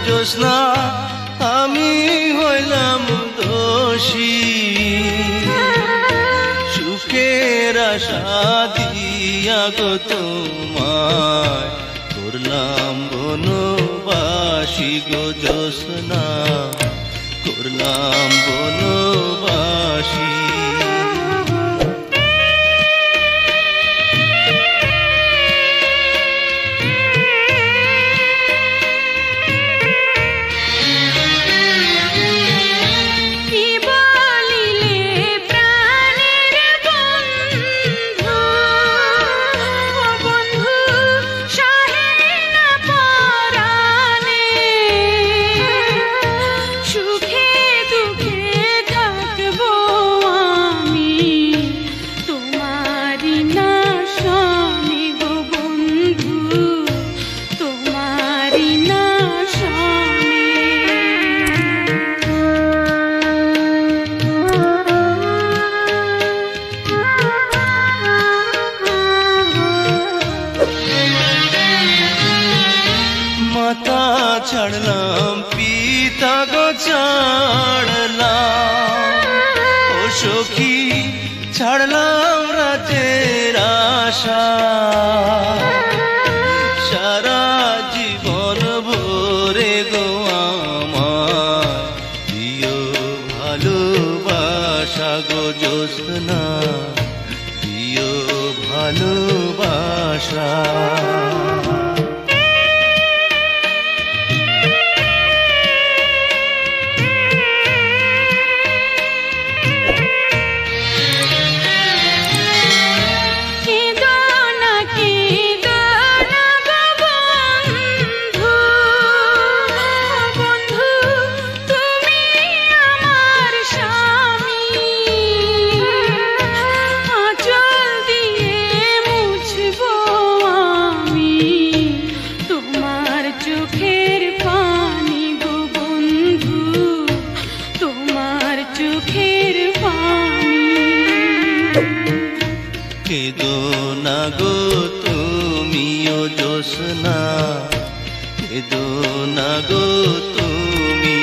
জ্যোৎস্না আমি হইলাম দোষী, সুখের আশা দিয়া গো তোমায় করলাম বনবাসী গো জ্যোৎস্না, করলাম বনবাসী। মাতা ছাড়লাম পিতা গো ছাড়লাম, ও সখী ছাড়লাম রাতের আশা, সারা জীবন ভরে গো আমার দিও ভালোবাসা গো জ্যোৎস্না, দিও ভালোবাসা। কেদো না গো তুমিও জ্যোৎস্না, কেদো না গো তুমি,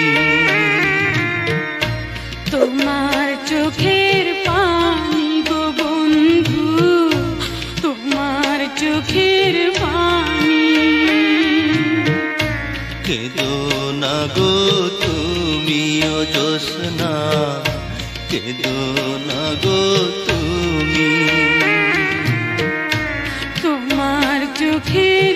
তোমার চোখের পানি গো বন্ধু, তোমার চোখের পানি। কেদো না গো তুমিও জ্যোৎস্না, কেদো না গো তুমি, তোমার চোখের